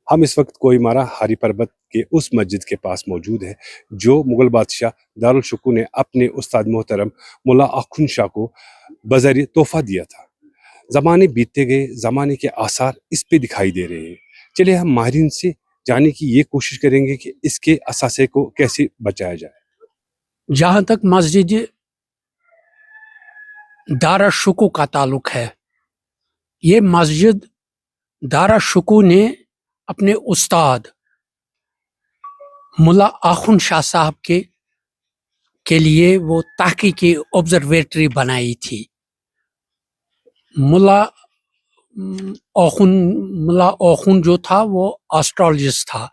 ہم اس وقت کوئی مارا ہری پربت کے اس مسجد کے پاس موجود ہے جو مغل بادشاہ دارالشکوہ نے اپنے استاد محترم ملا آخند شاہ کو بذریعہ تحفہ دیا تھا۔ زمانے بیتتے گئے، زمانے کے آثار اس پہ دکھائی دے رہے ہیں۔ چلیے ہم ماہرین سے جاننے کی یہ کوشش کریں گے کہ اس کے اثاثے کو کیسے بچایا جائے۔ جہاں تک مسجد دارالشکوہ کا تعلق ہے، یہ مسجد دارالشکوہ نے اپنے استاد ملا آخند شاہ صاحب کے لیے وہ تحقیقی آبزرویٹری بنائی تھی۔ ملا آخند جو تھا وہ آسٹرالوجسٹ تھا،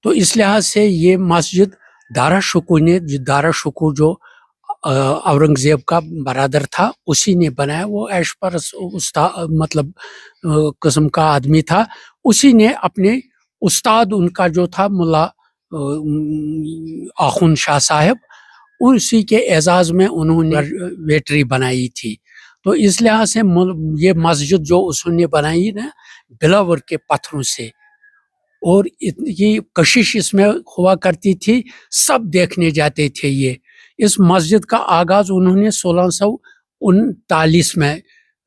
تو اس لحاظ سے یہ مسجد دارالشکوہ جو اورنگزیب کا برادر تھا اسی نے بنایا۔ وہ عیش پرست مطلب قسم کا آدمی تھا، اسی نے اپنے استاد ان کا جو تھا ملا آخند شاہ صاحب، اسی کے اعزاز میں انہوں نے ویٹری بنائی تھی۔ تو اس لحاظ سے یہ مسجد جو اس نے بنائی نا بلاور کے پتھروں سے، اور یہ کشش اس میں ہوا کرتی تھی، سب دیکھنے جاتے تھے۔ یہ اس مسجد کا آغاز انہوں نے 1639 میں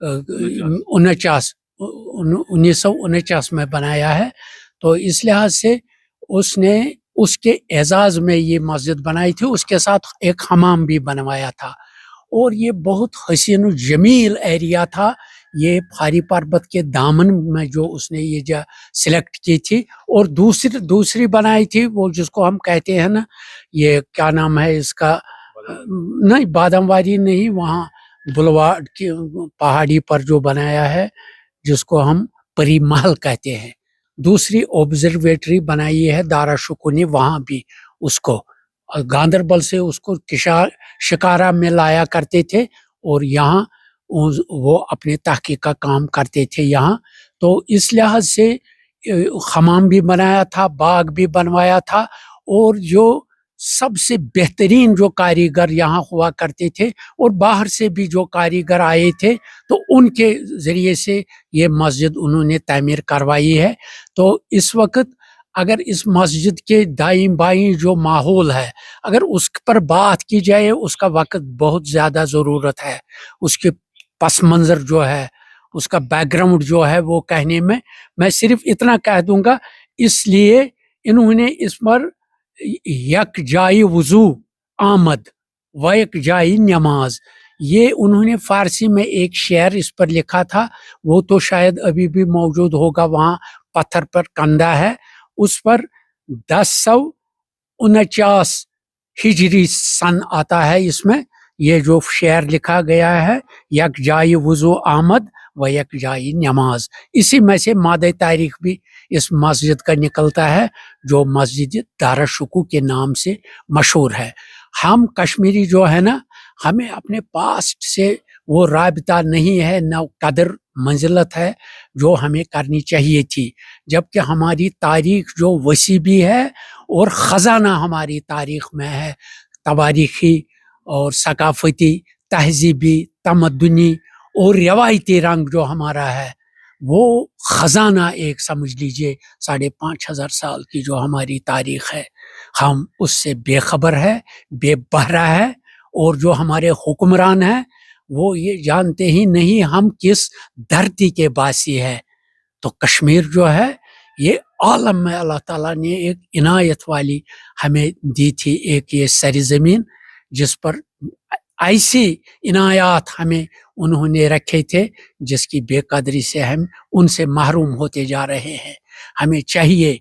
1949 میں بنایا ہے۔ تو اس لحاظ سے اس نے اس کے اعزاز میں یہ مسجد بنائی تھی، اس کے ساتھ ایک حمام بھی بنوایا تھا، اور یہ بہت حسین و جمیل ایریا تھا۔ یہ ہری پربت کے دامن میں جو اس نے یہ سلیکٹ کی تھی، اور دوسری بنائی تھی وہ جس کو ہم کہتے ہیں نا، یہ کیا نام ہے اس کا، نہیں بادام واری نہیں، وہاں بلواڑ کی پہاڑی پر جو بنایا ہے جس کو ہم پری محل کہتے ہیں۔ دوسری آبزرویٹری بنائی ہے دارالشکوہ نے، وہاں بھی اس کو گاندربل سے اس کو شکارا میں لایا کرتے تھے، اور یہاں وہ اپنے تحقیق کا کام کرتے تھے یہاں۔ تو اس لحاظ سے حمام بھی بنایا تھا، باغ بھی بنوایا تھا، اور جو سب سے بہترین جو کاریگر یہاں ہوا کرتے تھے، اور باہر سے بھی جو کاریگر آئے تھے، تو ان کے ذریعے سے یہ مسجد انہوں نے تعمیر کروائی ہے۔ تو اس وقت اگر اس مسجد کے دائیں بائیں جو ماحول ہے، اگر اس پر بات کی جائے، اس کا وقت بہت زیادہ ضرورت ہے، اس کے پس منظر جو ہے، اس کا بیک گراؤنڈ جو ہے وہ کہنے میں صرف اتنا کہہ دوں گا۔ اس لیے انہوں نے اس پر یک جائی وضو آمد و یک جائی نماز، یہ انہوں نے فارسی میں ایک شعر اس پر لکھا تھا، وہ تو شاید ابھی بھی موجود ہوگا، وہاں پتھر پر کندہ ہے، اس پر 1049 ہجری سن آتا ہے۔ اس میں یہ جو شعر لکھا گیا ہے، یک جائی وضو آمد و یک جائی نماز، اسی میں سے مادہ تاریخ بھی اس مسجد کا نکلتا ہے جو مسجد دارالشکوہ کے نام سے مشہور ہے۔ ہم کشمیری جو ہے نا، ہمیں اپنے پاسٹ سے وہ رابطہ نہیں ہے، نہ قدر منزلت ہے جو ہمیں کرنی چاہیے تھی، جبکہ ہماری تاریخ جو وسیع بھی ہے، اور خزانہ ہماری تاریخ میں ہے، تواریخی اور ثقافتی، تہذیبی، تمدنی اور روایتی رنگ جو ہمارا ہے، وہ خزانہ ایک سمجھ لیجئے 5,500 سال کی جو ہماری تاریخ ہے، ہم اس سے بے خبر ہے، بے بہرہ ہے، اور جو ہمارے حکمران ہیں وہ یہ جانتے ہی نہیں ہم کس دھرتی کے باسی ہے۔ تو کشمیر جو ہے یہ عالم میں اللہ تعالیٰ نے ایک عنایت والی ہمیں دی تھی، ایک یہ سرزمین جس پر ایسی عنایات ہمیں انہوں نے رکھے تھے جس کی بے قدری سے ہم ان سے محروم ہوتے جا رہے ہیں۔ ہمیں چاہیے،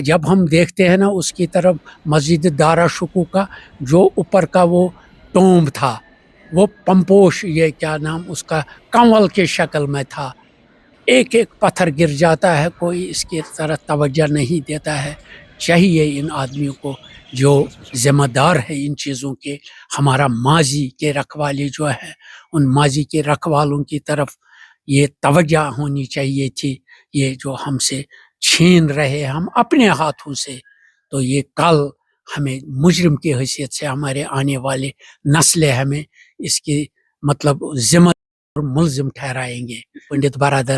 جب ہم دیکھتے ہیں نا اس کی طرف، مسجد دارالشکوہ کا جو اوپر کا وہ ٹومب تھا، وہ پمپوش، یہ کیا نام اس کا، کنول کے شکل میں تھا، ایک ایک پتھر گر جاتا ہے، کوئی اس کی طرح توجہ نہیں دیتا ہے۔ چاہیے ان آدمیوں کو جو ذمہ دار ہے ان چیزوں کے، ہمارا ماضی کے رکھوالے جو ہے، ان ماضی کے رکھوالوں کی طرف یہ توجہ ہونی چاہیے تھی۔ یہ جو ہم سے چھین رہے ہم اپنے ہاتھوں سے، تو یہ کل ہمیں مجرم کی حیثیت سے ہمارے آنے والے نسلیں ہمیں اس کی مطلب ذمہ ملزم ٹھہرائیں گے۔ پنڈت برادر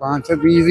500